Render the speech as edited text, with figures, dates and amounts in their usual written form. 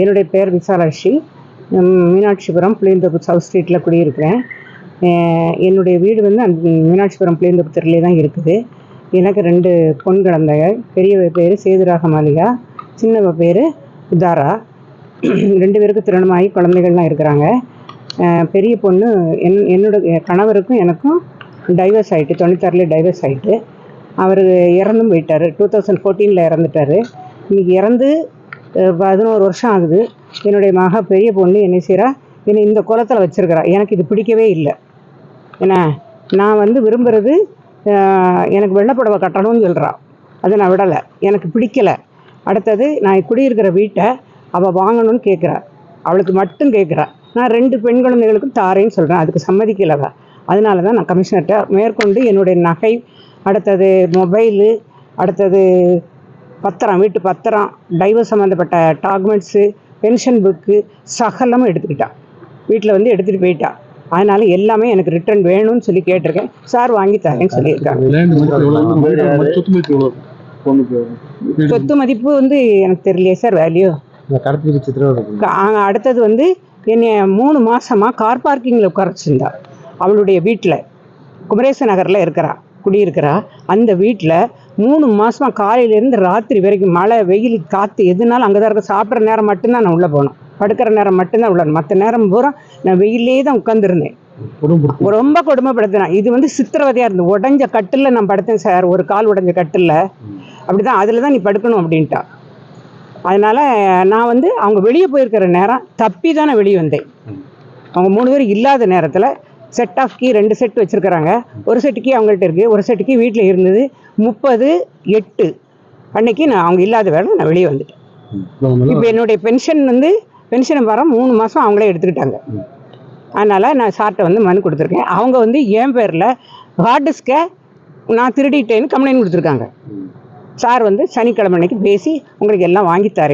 என்னுடைய பேர் விசாலாட்சி. மீனாட்சிபுரம் புளியந்தோப்பு சவுத் ஸ்ட்ரீட்டில் குடியிருக்கிறேன். என்னுடைய வீடு வந்து அந்த மீனாட்சிபுரம் புளியந்தோப்பு தெருவிலே தான் இருக்குது. எனக்கு 2 பொன் குழந்தைகள். பெரியவ பேர் சேதுராக மாளிகா, சின்னவ பேர் உதாரா. 2 பேருக்கு திருமணமாகி குழந்தைகள்லாம் இருக்கிறாங்க. பெரிய பொண்ணு என்னோட கணவருக்கும் எனக்கும் டைவர்ஸ் ஆகிட்டு, 96 டைவர்ஸ் ஆகிட்டு. அவர் இறந்தும் போயிட்டார். 2014 இறந்துட்டார். இன்றைக்கி இறந்து 11 வருஷம் ஆகுது. என்னுடைய மக பெரிய பொண்ணு என்னை செய்கிறா, என்னை இந்த குளத்தில் வச்சுருக்கிறா. எனக்கு இது பிடிக்கவே இல்லை. ஏன்னா நான் வந்து விரும்புகிறது எனக்கு வெள்ளைப்புடவை கட்டணும்னு சொல்கிறா. அதை நான் விடலை, எனக்கு பிடிக்கலை. அடுத்தது நான் குடியிருக்கிற வீட்டை அவள் வாங்கணும்னு கேட்குறா. அவளுக்கு மட்டும் கேட்குறா. நான் 2 பெண் குழந்தைகளுக்கும் தாரேன்னு சொல்கிறேன். அதுக்கு சம்மதிக்கலவா. அதனால தான் நான் கமிஷனர்கிட்ட மேற்கொண்டு என்னுடைய நகை, அடுத்தது மொபைலு, அடுத்தது பத்திரம், வீட்டு பத்திரம், டைவர்ஸ் சம்மந்தப்பட்ட டாக்குமெண்ட்ஸு, பென்ஷன் புக்கு சகலமும் எடுத்துக்கிட்டான். வீட்டில் வந்து எடுத்துகிட்டு போயிட்டா. அதனால் எல்லாமே எனக்கு ரிட்டர்ன் வேணும்னு சொல்லி கேட்டிருக்கேன். சார் வாங்கி தரேன்னு சொல்லியிருக்காங்க. சொத்து மதிப்பு வந்து எனக்கு தெரியலையே சார், வேல்யூ. அடுத்தது வந்து என்னை 3 மாதமாக கார் பார்க்கிங்கில் உட்கார வச்சுருந்தா. அவளுடைய வீட்டில் குமரேச நகரில் குடியிருக்கிறா. அந்த வீட்டில் 3 மாதமாக காலையிலேருந்து ராத்திரி வரைக்கும், மழை வெயில் காற்று எதுனாலும் அங்கே தான் இருக்க. சாப்பிட்ற நேரம் மட்டும்தான் நான் உள்ளே போகணும், படுக்கிற நேரம் மட்டும்தான் உள்ள. மற்ற நேரம் பூரா நான் வெயிலே தான் உட்காந்துருந்தேன். ரொம்ப கொடுமைப்படுத்தினேன். இது வந்து சித்திரவதையாக இருந்தது. உடஞ்ச கட்டில் நான் படுத்தேன் சார், ஒரு கால் உடஞ்ச கட்டில். அப்படி தான், அதில் தான் நீ படுக்கணும் அப்படின்ட்டா. அதனால் நான் வந்து அவங்க வெளியே போயிருக்கிற நேரம் தப்பி தான் நான் வெளியே வந்தேன். அவங்க 3 பேர் இல்லாத நேரத்தில் செட் ஆஃப் கீ 2 செட் வச்சுருக்கிறாங்க. ஒரு செட்டு கீ அவங்கள்ட்ட இருக்குது, ஒரு செட்டு கீ வீட்டில் இருந்தது. 30/8 அன்னைக்கு நான் அவங்க இல்லாத வேலை நான் வெளியே வந்துட்டேன். இப்போ என்னுடைய பென்ஷனை வர 3 மாதம் அவங்களே எடுத்துக்கிட்டாங்க. அதனால் நான் சார்கிட்ட வந்து மனு கொடுத்துருக்கேன். அவங்க வந்து என் பேரில் ஹார்ட் டிஸ்கை நான் திருடிட்டேன்னு கம்ப்ளைண்ட் கொடுத்துருக்காங்க. சார் வந்து சனிக்கிழமை அன்னைக்கு பேசி உங்களுக்கு எல்லாம் வாங்கித்தாரேன்.